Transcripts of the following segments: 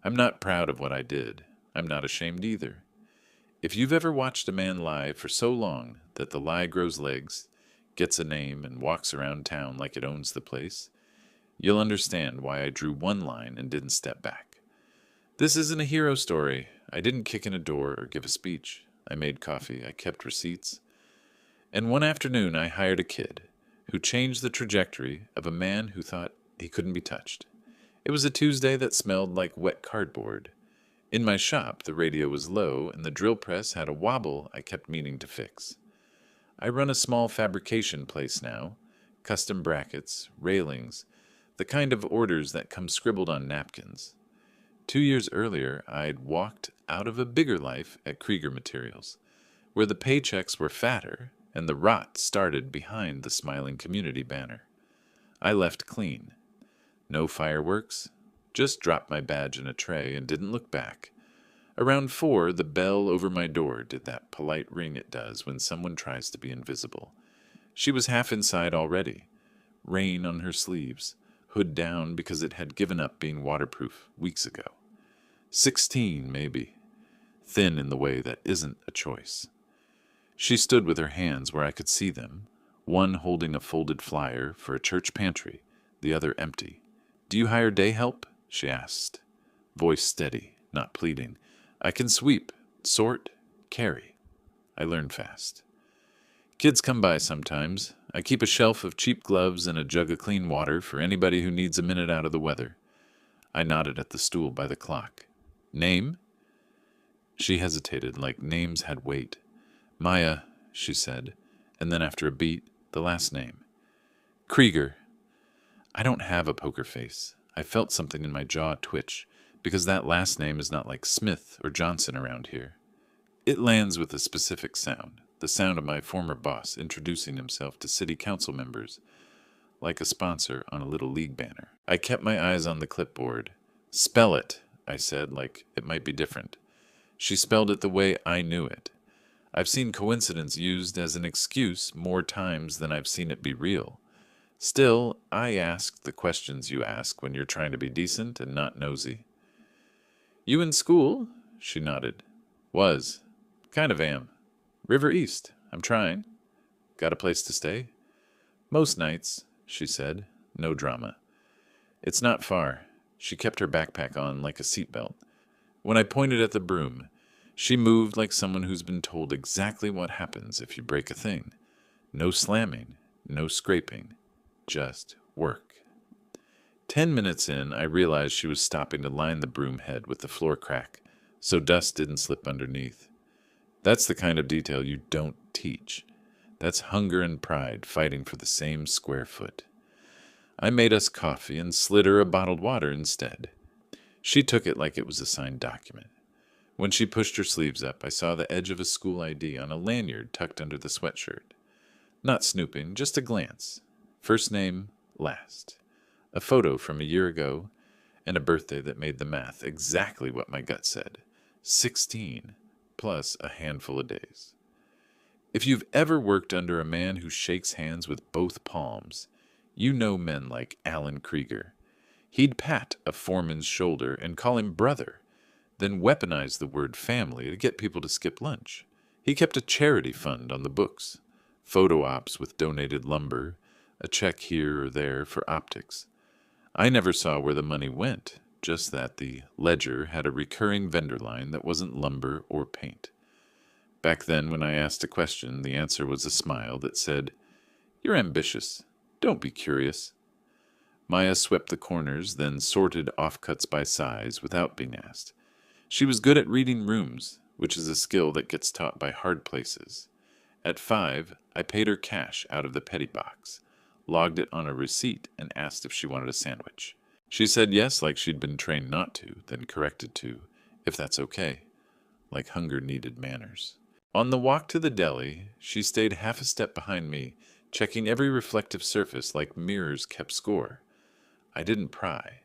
I'm not proud of what I did. I'm not ashamed either. If you've ever watched a man lie for so long that the lie grows legs, gets a name, and walks around town like it owns the place, you'll understand why I drew one line and didn't step back. This isn't a hero story. I didn't kick in a door or give a speech. I made coffee. I kept receipts. And one afternoon I hired a kid who changed the trajectory of a man who thought he couldn't be touched. It was a Tuesday that smelled like wet cardboard. In my shop, the radio was low and the drill press had a wobble I kept meaning to fix. I run a small fabrication place now, custom brackets, railings, the kind of orders that come scribbled on napkins. 2 years earlier, I'd walked out of a bigger life at Krieger Materials, where the paychecks were fatter and the rot started behind the smiling community banner. I left clean. No fireworks, just dropped my badge in a tray and didn't look back. Around 4, the bell over my door did that polite ring it does when someone tries to be invisible. She was half inside already, rain on her sleeves, hood down because it had given up being waterproof weeks ago. 16, maybe, thin in the way that isn't a choice. She stood with her hands where I could see them, one holding a folded flyer for a church pantry, the other empty. "Do you hire day help?" she asked, voice steady, not pleading. "I can sweep, sort, carry." I learned fast. "Kids come by sometimes. I keep a shelf of cheap gloves and a jug of clean water for anybody who needs a minute out of the weather." I nodded at the stool by the clock. "Name?" She hesitated, like names had weight. "Maya," she said, and then after a beat, the last name. "Krieger." I don't have a poker face. I felt something in my jaw twitch, because that last name is not like Smith or Johnson around here. It lands with a specific sound, the sound of my former boss introducing himself to city council members, like a sponsor on a little league banner. I kept my eyes on the clipboard. "Spell it," I said, like it might be different. She spelled it the way I knew it. I've seen coincidence used as an excuse more times than I've seen it be real. Still, I ask the questions you ask when you're trying to be decent and not nosy. "You in school?" She nodded. "Was. Kind of am. River East. I'm trying. Got a place to stay?" "Most nights," she said. No drama. "It's not far." She kept her backpack on like a seatbelt. When I pointed at the broom, she moved like someone who's been told exactly what happens if you break a thing. No slamming, no scraping, just work. 10 minutes in, I realized she was stopping to line the broom head with the floor crack, so dust didn't slip underneath. That's the kind of detail you don't teach. That's hunger and pride fighting for the same square foot. I made us coffee and slid her a bottled water instead. She took it like it was a signed document. When she pushed her sleeves up, I saw the edge of a school ID on a lanyard tucked under the sweatshirt. Not snooping, just a glance. First name, last. A photo from a year ago, and a birthday that made the math exactly what my gut said. 16, plus a handful of days. If you've ever worked under a man who shakes hands with both palms, you know men like Alan Krieger. He'd pat a foreman's shoulder and call him brother, then weaponize the word family to get people to skip lunch. He kept a charity fund on the books, photo ops with donated lumber, a check here or there for optics. I never saw where the money went, just that the ledger had a recurring vendor line that wasn't lumber or paint. Back then, when I asked a question, the answer was a smile that said, "You're ambitious. Don't be curious." Maya swept the corners, then sorted offcuts by size without being asked. She was good at reading rooms, which is a skill that gets taught by hard places. At 5, I paid her cash out of the petty box, logged it on a receipt, and asked if she wanted a sandwich. She said yes like she'd been trained not to, then corrected to, if that's okay, like hunger needed manners. On the walk to the deli, she stayed half a step behind me, checking every reflective surface like mirrors kept score. I didn't pry.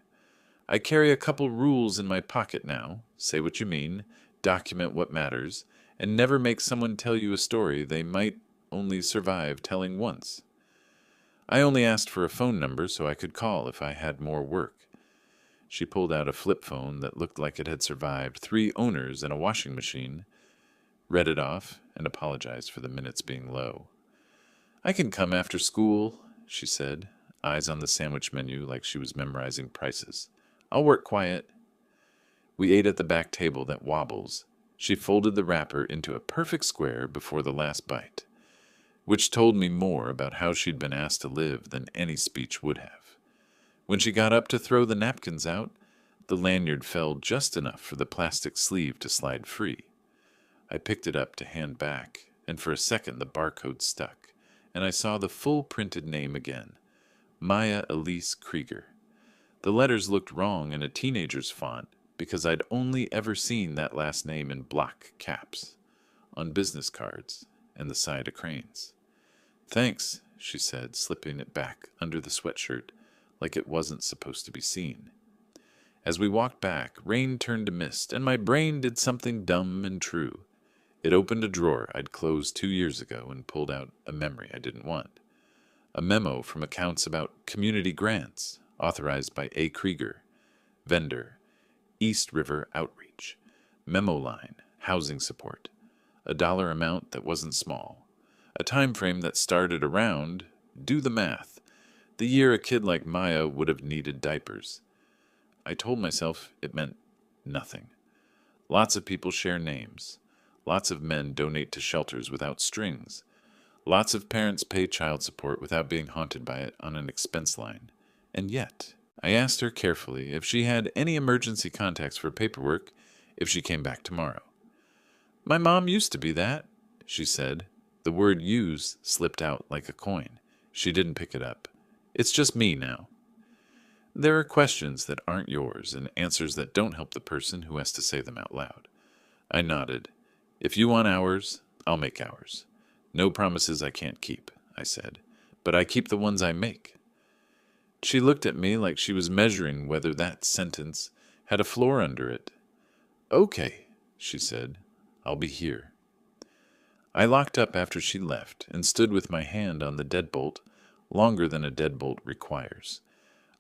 I carry a couple rules in my pocket now. Say what you mean, document what matters, and never make someone tell you a story they might only survive telling once. I only asked for a phone number so I could call if I had more work. She pulled out a flip phone that looked like it had survived 3 owners and a washing machine, read it off, and apologized for the minutes being low. "I can come after school," she said, eyes on the sandwich menu like she was memorizing prices. "I'll work quiet." We ate at the back table that wobbles. She folded the wrapper into a perfect square before the last bite, which told me more about how she'd been asked to live than any speech would have. When she got up to throw the napkins out, the lanyard fell just enough for the plastic sleeve to slide free. I picked it up to hand back, and for a second the barcode stuck, and I saw the full printed name again, Maya Elise Krieger. The letters looked wrong in a teenager's font because I'd only ever seen that last name in block caps, on business cards, and the side of cranes. "Thanks," she said, slipping it back under the sweatshirt like it wasn't supposed to be seen. As we walked back, rain turned to mist, and my brain did something dumb and true. It opened a drawer I'd closed 2 years ago and pulled out a memory I didn't want. A memo from accounts about community grants, authorized by A. Krieger, vendor, East River Outreach, memo line, housing support, a dollar amount that wasn't small, a time frame that started around, do the math, the year a kid like Maya would have needed diapers. I told myself it meant nothing. Lots of people share names. Lots of men donate to shelters without strings. Lots of parents pay child support without being haunted by it on an expense line. And yet, I asked her carefully if she had any emergency contacts for paperwork if she came back tomorrow. "My mom used to be that," she said. The word "use" slipped out like a coin. She didn't pick it up. "It's just me now." There are questions that aren't yours and answers that don't help the person who has to say them out loud. I nodded. "If you want hours, I'll make hours. No promises I can't keep," I said, "but I keep the ones I make." She looked at me like she was measuring whether that sentence had a floor under it. "Okay," she said, "I'll be here." I locked up after she left and stood with my hand on the deadbolt longer than a deadbolt requires.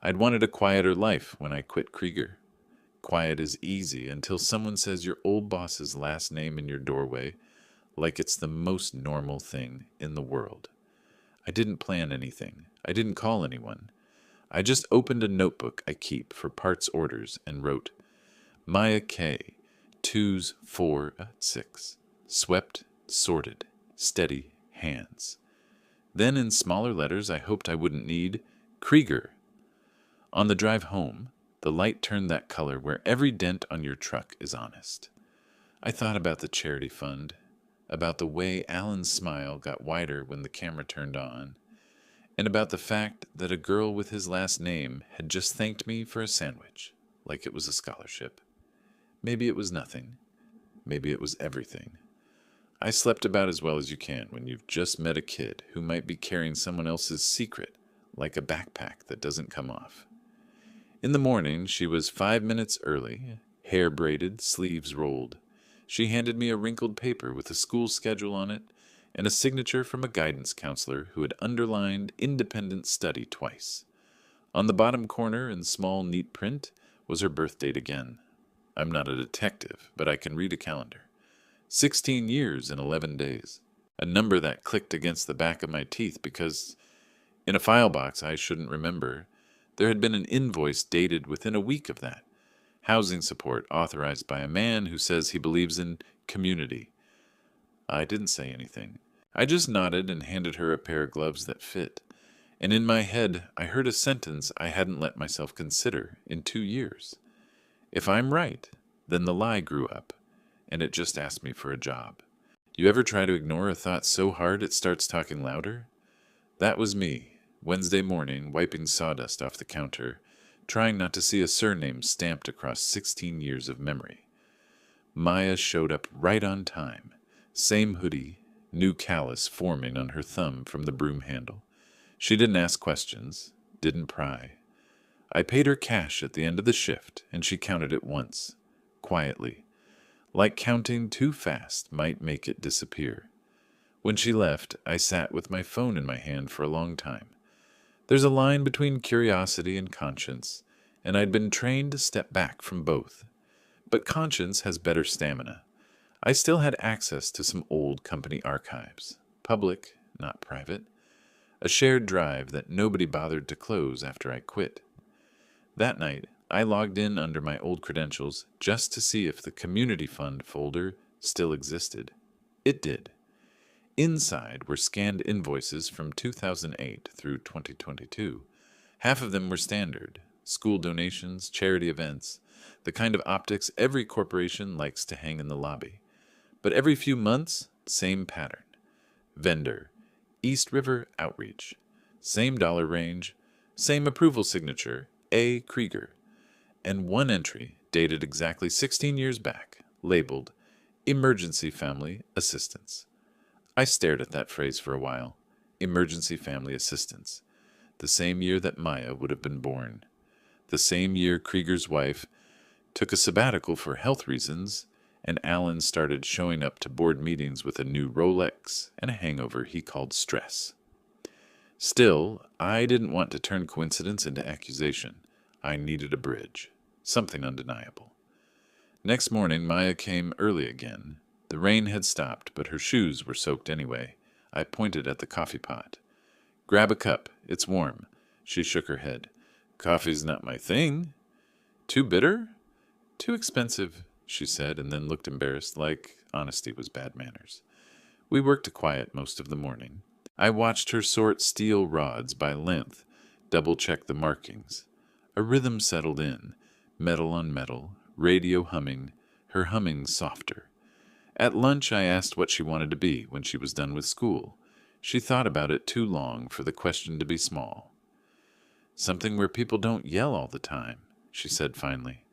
I'd wanted a quieter life when I quit Krieger. Quiet is easy until someone says your old boss's last name in your doorway like it's the most normal thing in the world. I didn't plan anything. I didn't call anyone. I just opened a notebook I keep for parts orders and wrote, "Maya K, 2s 4 6, swept, sorted, steady, hands." Then in smaller letters I hoped I wouldn't need, "Krieger." On the drive home, the light turned that color where every dent on your truck is honest. I thought about the charity fund, about the way Alan's smile got wider when the camera turned on, and about the fact that a girl with his last name had just thanked me for a sandwich, like it was a scholarship. Maybe it was nothing. Maybe it was everything. I slept about as well as you can when you've just met a kid who might be carrying someone else's secret, like a backpack that doesn't come off. In the morning, she was 5 minutes early, hair braided, sleeves rolled. She handed me a wrinkled paper with a school schedule on it and a signature from a guidance counselor who had underlined independent study twice. On the bottom corner in small, neat print was her birth date again. I'm not a detective, but I can read a calendar. 16 years and 11 days. A number that clicked against the back of my teeth because, in a file box I shouldn't remember, there had been an invoice dated within a week of that. Housing support authorized by a man who says he believes in community. I didn't say anything. I just nodded and handed her a pair of gloves that fit. And in my head, I heard a sentence I hadn't let myself consider in 2 years. If I'm right, then the lie grew up, and it just asked me for a job. You ever try to ignore a thought so hard it starts talking louder? That was me, Wednesday morning, wiping sawdust off the counter, trying not to see a surname stamped across 16 years of memory. Maya showed up right on time. Same hoodie, new callus forming on her thumb from the broom handle. She didn't ask questions, didn't pry. I paid her cash at the end of the shift, and she counted it once, quietly, like counting too fast might make it disappear. When she left, I sat with my phone in my hand for a long time. There's a line between curiosity and conscience, and I'd been trained to step back from both. But conscience has better stamina. I still had access to some old company archives, public, not private, a shared drive that nobody bothered to close after I quit. That night, I logged in under my old credentials just to see if the Community Fund folder still existed. It did. Inside were scanned invoices from 2008 through 2022. Half of them were standard: school donations, charity events, the kind of optics every corporation likes to hang in the lobby. But every few months, same pattern. Vendor, East River Outreach. Same dollar range, same approval signature, A. Krieger. And one entry, dated exactly 16 years back, labeled Emergency Family Assistance. I stared at that phrase for a while. Emergency Family Assistance. The same year that Maya would have been born. The same year Krieger's wife took a sabbatical for health reasons, and Alan started showing up to board meetings with a new Rolex and a hangover he called stress. Still, I didn't want to turn coincidence into accusation. I needed a bridge. Something undeniable. Next morning, Maya came early again. The rain had stopped, but her shoes were soaked anyway. I pointed at the coffee pot. "Grab a cup. It's warm." She shook her head. "Coffee's not my thing." "Too bitter?" "Too expensive," she said, and then looked embarrassed, like honesty was bad manners. We worked quiet most of the morning. I watched her sort steel rods by length, double-check the markings. A rhythm settled in, metal on metal, radio humming, her humming softer. At lunch I asked what she wanted to be when she was done with school. She thought about it too long for the question to be small. "Something where people don't yell all the time," she said finally.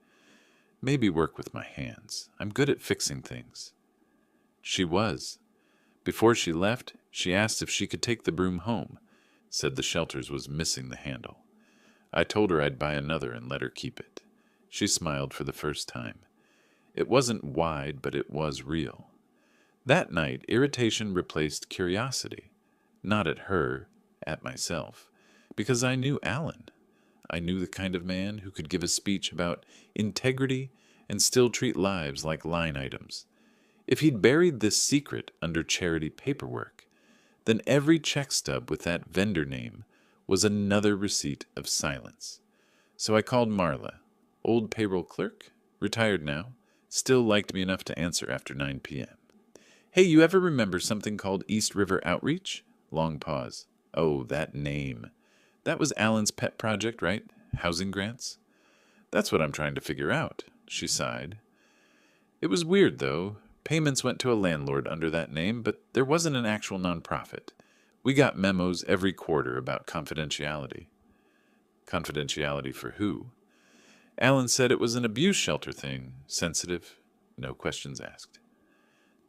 "Maybe work with my hands. I'm good at fixing things." She was. Before she left, she asked if she could take the broom home, said the shelters was missing the handle. I told her I'd buy another and let her keep it. She smiled for the first time. It wasn't wide, but it was real. That night, irritation replaced curiosity. Not at her, at myself. Because I knew Alan. I knew the kind of man who could give a speech about integrity and still treat lives like line items. If he'd buried this secret under charity paperwork, then every check stub with that vendor name was another receipt of silence. So I called Marla, old payroll clerk, retired now, still liked me enough to answer after 9 p.m. "Hey, you ever remember something called East River Outreach?" Long pause. "Oh, that name. That was Alan's pet project, right? Housing grants?" "That's what I'm trying to figure out," she sighed. "It was weird, though. Payments went to a landlord under that name, but there wasn't an actual nonprofit. We got memos every quarter about confidentiality." "Confidentiality for who?" "Alan said it was an abuse shelter thing. Sensitive. No questions asked."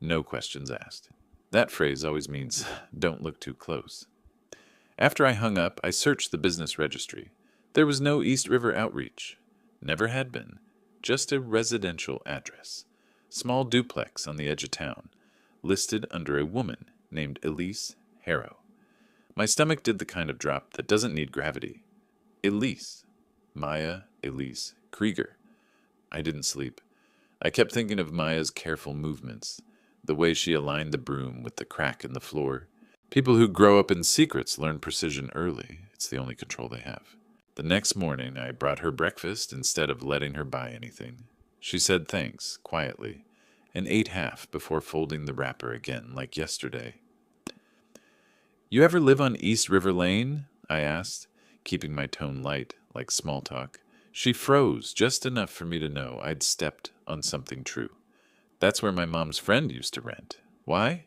No questions asked. That phrase always means don't look too close. After I hung up, I searched the business registry. There was no East River Outreach. Never had been. Just a residential address. Small duplex on the edge of town. Listed under a woman named Elise Harrow. My stomach did the kind of drop that doesn't need gravity. Elise. Maya Elise Krieger. I didn't sleep. I kept thinking of Maya's careful movements, the way she aligned the broom with the crack in the floor. People who grow up in secrets learn precision early. It's the only control they have. The next morning, I brought her breakfast instead of letting her buy anything. She said thanks, quietly, and ate half before folding the wrapper again, like yesterday. "You ever live on East River Lane?" I asked, keeping my tone light, like small talk. She froze just enough for me to know I'd stepped on something true. "That's where my mom's friend used to rent." "Why?"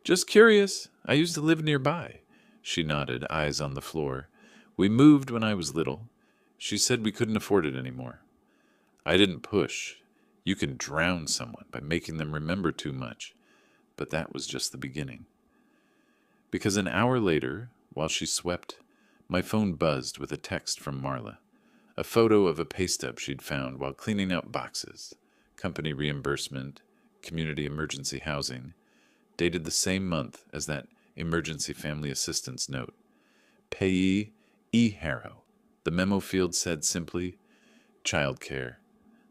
"Just curious. I used to live nearby." She nodded, eyes on the floor. "We moved when I was little. She said we couldn't afford it anymore." I didn't push. You can drown someone by making them remember too much. But that was just the beginning. Because an hour later, while she swept, my phone buzzed with a text from Marla. A photo of a pay stub she'd found while cleaning out boxes. Company reimbursement, community emergency housing, dated the same month as that emergency family assistance note. Payee E. Harrow. The memo field said simply, Childcare.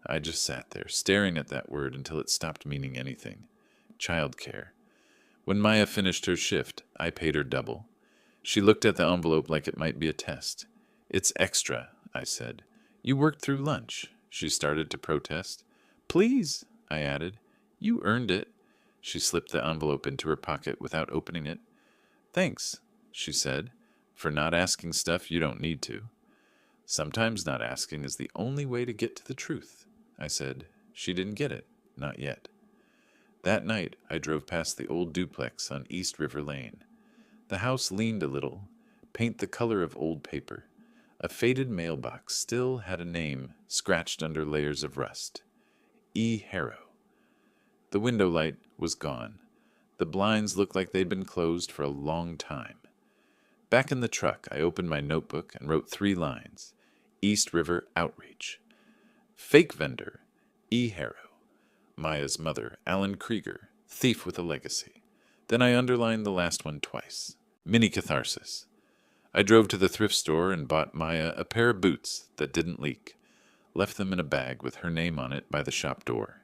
I just sat there, staring at that word until it stopped meaning anything. Childcare. When Maya finished her shift, I paid her double. She looked at the envelope like it might be a test. "It's extra," I said. "You worked through lunch." She started to protest. "Please," I added. "You earned it." She slipped the envelope into her pocket without opening it. "Thanks," she said, "for not asking stuff you don't need to." "Sometimes not asking is the only way to get to the truth," I said. She didn't get it. Not yet. That night, I drove past the old duplex on East River Lane. The house leaned a little, paint the color of old paper. A faded mailbox still had a name scratched under layers of rust. E. Harrow. The window light was gone. The blinds looked like they'd been closed for a long time. Back in the truck, I opened my notebook and wrote 3 lines. East River Outreach. Fake vendor, E. Harrow. Maya's mother, Alan Krieger, thief with a legacy. Then I underlined the last one twice. Mini catharsis. I drove to the thrift store and bought Maya a pair of boots that didn't leak. Left them in a bag with her name on it by the shop door.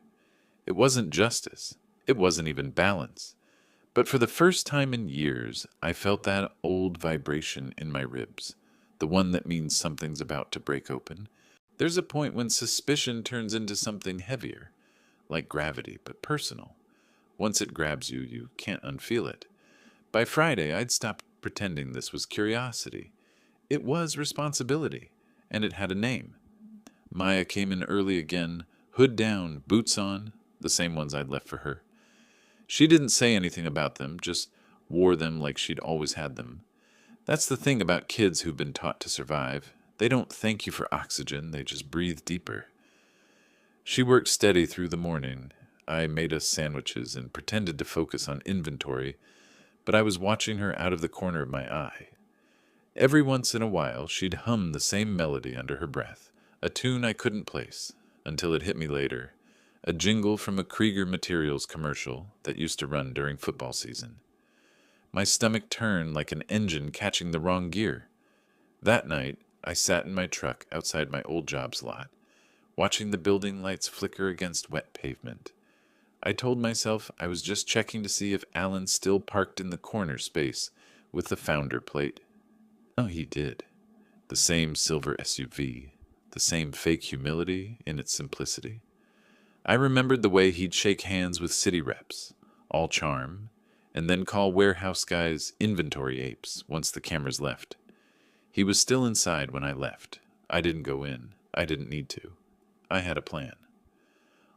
It wasn't justice. It wasn't even balance. But for the first time in years, I felt that old vibration in my ribs, the one that means something's about to break open. There's a point when suspicion turns into something heavier, like gravity, but personal. Once it grabs you, you can't unfeel it. By Friday, I'd stopped pretending this was curiosity. It was responsibility, and it had a name. Maya came in early again, hood down, boots on, the same ones I'd left for her. She didn't say anything about them, just wore them like she'd always had them. That's the thing about kids who've been taught to survive. They don't thank you for oxygen, they just breathe deeper. She worked steady through the morning. I made us sandwiches and pretended to focus on inventory, but I was watching her out of the corner of my eye. Every once in a while, she'd hum the same melody under her breath, a tune I couldn't place, until it hit me later, a jingle from a Krieger Materials commercial that used to run during football season. My stomach turned like an engine catching the wrong gear. That night, I sat in my truck outside my old job's lot, watching the building lights flicker against wet pavement. I told myself I was just checking to see if Alan still parked in the corner space with the founder plate. Oh, he did. The same silver SUV, the same fake humility in its simplicity. I remembered the way he'd shake hands with city reps, all charm, and then call warehouse guys inventory apes once the cameras left. He was still inside when I left. I didn't go in. I didn't need to. I had a plan.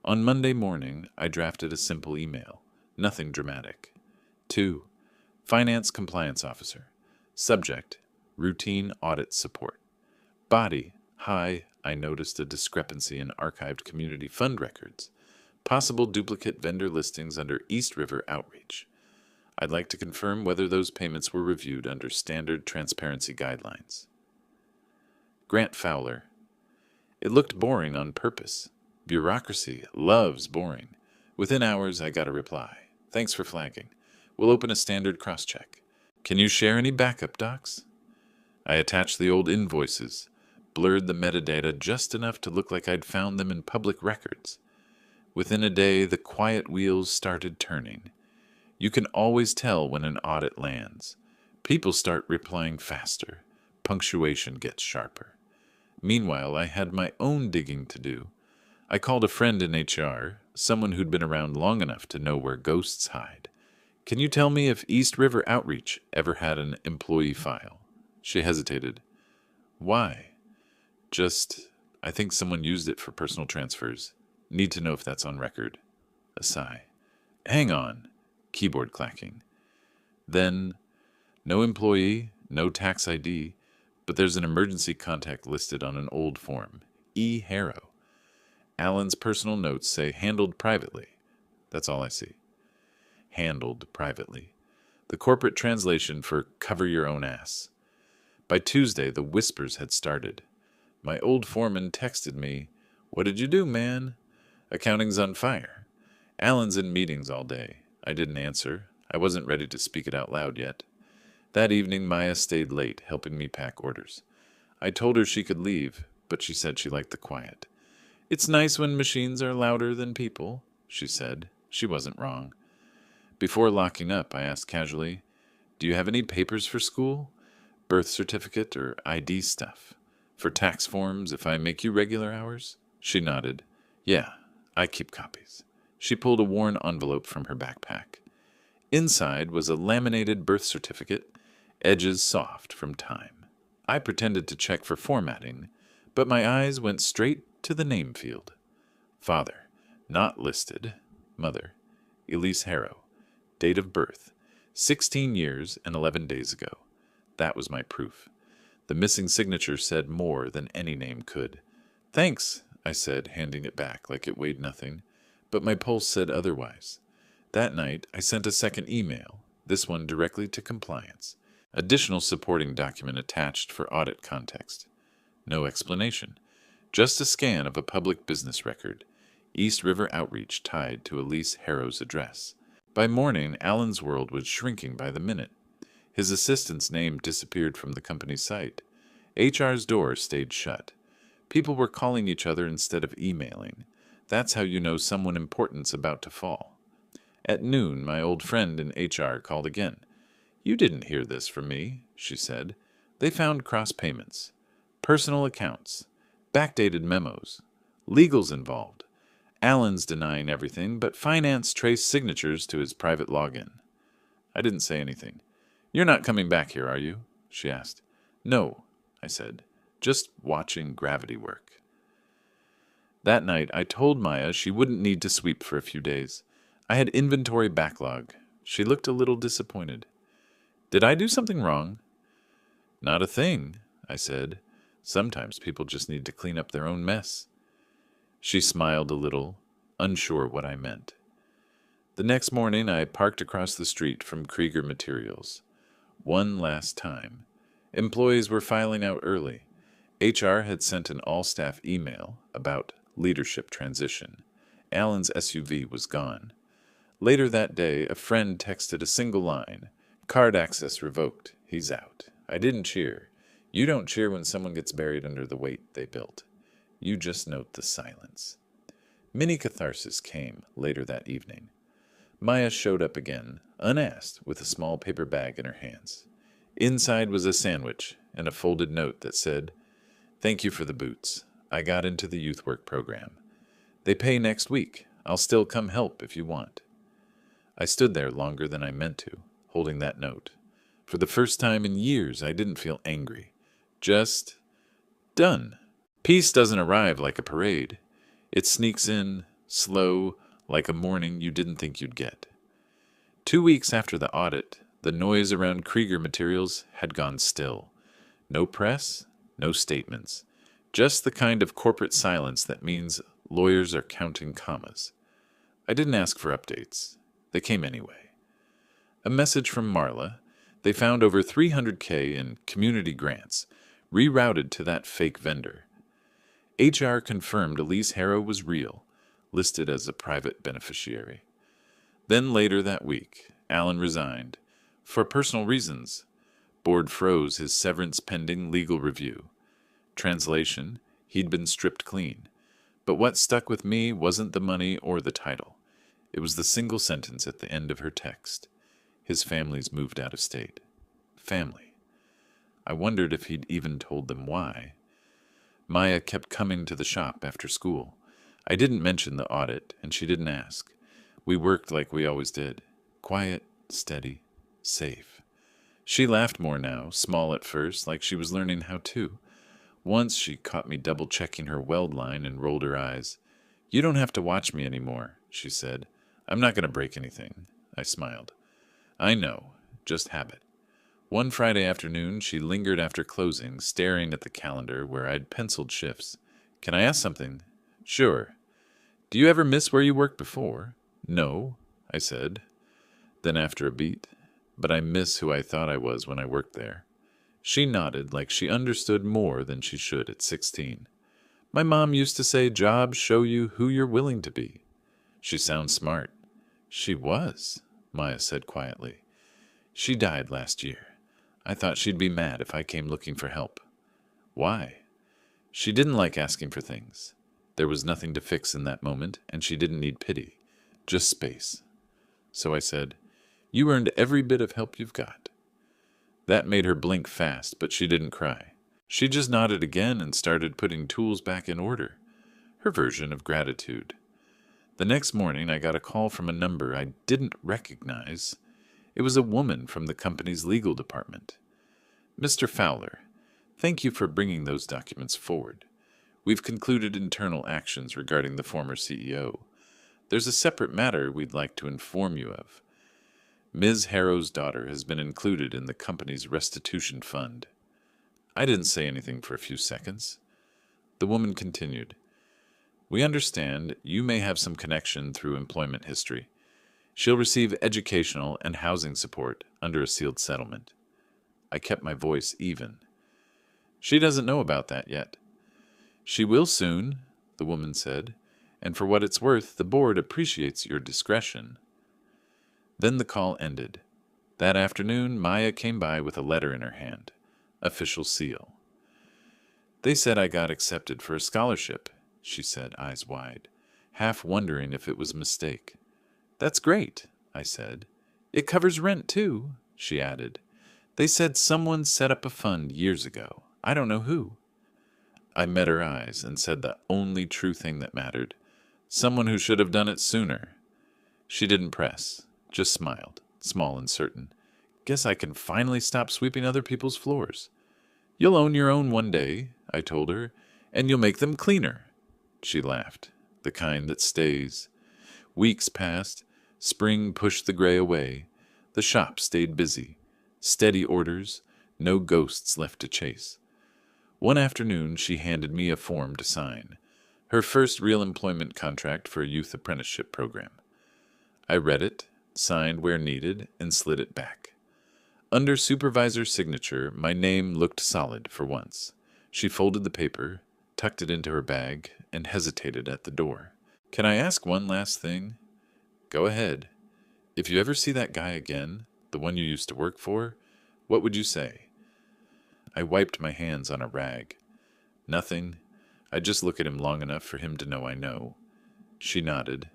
On Monday morning, I drafted a simple email. Nothing dramatic. 2. Finance Compliance Officer. Subject, routine audit support. Body, hi, I noticed a discrepancy in archived community fund records. Possible duplicate vendor listings under East River Outreach. I'd like to confirm whether those payments were reviewed under standard transparency guidelines. Grant Fowler. It looked boring on purpose. Bureaucracy loves boring. Within hours, I got a reply. Thanks for flagging. We'll open a standard cross-check. Can you share any backup docs? I attached the old invoices, blurred the metadata just enough to look like I'd found them in public records. Within a day, the quiet wheels started turning. You can always tell when an audit lands. People start replying faster. Punctuation gets sharper. Meanwhile, I had my own digging to do. I called a friend in HR, someone who'd been around long enough to know where ghosts hide. Can you tell me if East River Outreach ever had an employee file? She hesitated. Why? I think someone used it for personal transfers. Need to know if that's on record. A sigh. Hang on. Keyboard clacking. Then, no employee, no tax ID, but there's an emergency contact listed on an old form. E. Harrow. Alan's personal notes say handled privately. That's all I see. Handled privately. The corporate translation for cover your own ass. By Tuesday, the whispers had started. My old foreman texted me, "What did you do, man? Accounting's on fire." Alan's in meetings all day. I didn't answer. I wasn't ready to speak it out loud yet. That evening, Maya stayed late, helping me pack orders. I told her she could leave, but she said she liked the quiet. It's nice when machines are louder than people, she said. She wasn't wrong. Before locking up, I asked casually, do you have any papers for school? Birth certificate or ID stuff? For tax forms if I make you regular hours? She nodded. Yeah, I keep copies. She pulled a worn envelope from her backpack. Inside was a laminated birth certificate, edges soft from time. I pretended to check for formatting, but my eyes went straight to the name field. Father, not listed. Mother, Elise Harrow. Date of birth, 16 years and 11 days ago. That was my proof. The missing signature said more than any name could. Thanks, I said, handing it back like it weighed nothing, but my pulse said otherwise. That night, I sent a second email, this one directly to compliance. Additional supporting document attached for audit context. No explanation. Just a scan of a public business record. East River Outreach tied to Elise Harrow's address. By morning, Alan's world was shrinking by the minute. His assistant's name disappeared from the company's site. HR's door stayed shut. People were calling each other instead of emailing. That's how you know someone important's about to fall. At noon, my old friend in HR called again. You didn't hear this from me, she said. They found cross payments, personal accounts, backdated memos, legals involved. Alan's denying everything, but finance traced signatures to his private login. I didn't say anything. You're not coming back here, are you? She asked. No, I said. Just watching gravity work. That night, I told Maya she wouldn't need to sweep for a few days. I had inventory backlog. She looked a little disappointed. Did I do something wrong? Not a thing, I said. Sometimes people just need to clean up their own mess. She smiled a little, unsure what I meant. The next morning, I parked across the street from Krieger Materials. One last time. Employees were filing out early. HR had sent an all-staff email about leadership transition. Alan's SUV was gone. Later that day, a friend texted a single line. Card access revoked. He's out. I didn't cheer. You don't cheer when someone gets buried under the weight they built. You just note the silence. Mini catharsis came later that evening. Maya showed up again, unasked, with a small paper bag in her hands. Inside was a sandwich and a folded note that said, Thank you for the boots. I got into the youth work program. They pay next week. I'll still come help if you want. I stood there longer than I meant to, holding that note. For the first time in years, I didn't feel angry. Just done. Peace doesn't arrive like a parade. It sneaks in, slow, like a morning you didn't think you'd get. 2 weeks after the audit, the noise around Krieger Materials had gone still. No press, no statements. Just the kind of corporate silence that means lawyers are counting commas. I didn't ask for updates. They came anyway. A message from Marla. They found over $300K in community grants, rerouted to that fake vendor. HR confirmed Elise Harrow was real, listed as a private beneficiary. Then later that week, Alan resigned. For personal reasons. Board froze his severance pending legal review. Translation, he'd been stripped clean. But what stuck with me wasn't the money or the title. It was the single sentence at the end of her text. His family's moved out of state. Family. I wondered if he'd even told them why. Maya kept coming to the shop after school. I didn't mention the audit, and she didn't ask. We worked like we always did. Quiet, steady, safe. She laughed more now, small at first, like she was learning how to. Once she caught me double-checking her weld line and rolled her eyes. You don't have to watch me anymore, she said. I'm not going to break anything. I smiled. I know, just habit. One Friday afternoon, she lingered after closing, staring at the calendar where I'd penciled shifts. Can I ask something? Sure. Do you ever miss where you worked before? No, I said. Then after a beat, but I miss who I thought I was when I worked there. She nodded like she understood more than she should at 16. My mom used to say jobs show you who you're willing to be. She sounds smart. She was, Maya said quietly. She died last year. I thought she'd be mad if I came looking for help. Why? She didn't like asking for things. There was nothing to fix in that moment, and she didn't need pity, just space. So I said, "You earned every bit of help you've got." That made her blink fast, but she didn't cry. She just nodded again and started putting tools back in order. Her version of gratitude. The next morning, I got a call from a number I didn't recognize. It was a woman from the company's legal department. "Mr. Fowler, thank you for bringing those documents forward. We've concluded internal actions regarding the former CEO. There's a separate matter we'd like to inform you of. Ms. Harrow's daughter has been included in the company's restitution fund." I didn't say anything for a few seconds. The woman continued, "We understand you may have some connection through employment history. She'll receive educational and housing support under a sealed settlement." I kept my voice even. "She doesn't know about that yet." "She will soon," the woman said, "and for what it's worth, the board appreciates your discretion." Then the call ended. That afternoon, Maya came by with a letter in her hand. Official seal. "They said I got accepted for a scholarship," she said, eyes wide, half wondering if it was a mistake. "That's great," I said. "It covers rent, too," she added. "They said someone set up a fund years ago. I don't know who." I met her eyes and said the only true thing that mattered. Someone who should have done it sooner. She didn't press, just smiled, small and certain. "Guess I can finally stop sweeping other people's floors." "You'll own your own one day," I told her, "and you'll make them cleaner." She laughed, the kind that stays. Weeks passed. Spring pushed the gray away. The shop stayed busy. Steady orders, no ghosts left to chase. One afternoon, she handed me a form to sign, her first real employment contract for a youth apprenticeship program. I read it, signed where needed, and slid it back. Under supervisor's signature, my name looked solid for once. She folded the paper, tucked it into her bag, and hesitated at the door. "Can I ask one last thing?" "Go ahead. If you ever see that guy again, the one you used to work for, what would you say?" I wiped my hands on a rag. "Nothing. I'd just look at him long enough for him to know I know." She nodded.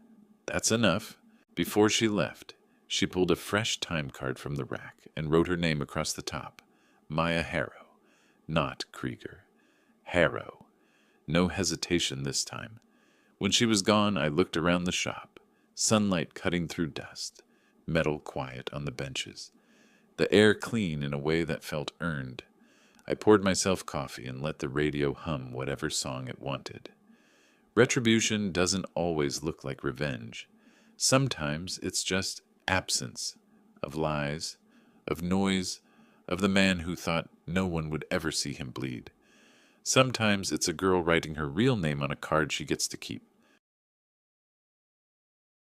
"That's enough." Before she left, she pulled a fresh time card from the rack and wrote her name across the top. Maya Harrow, not Krieger. Harrow. No hesitation this time. When she was gone, I looked around the shop, sunlight cutting through dust, metal quiet on the benches, the air clean in a way that felt earned. I poured myself coffee and let the radio hum whatever song it wanted. Retribution doesn't always look like revenge. Sometimes it's just absence of lies, of noise, of the man who thought no one would ever see him bleed. Sometimes it's a girl writing her real name on a card she gets to keep.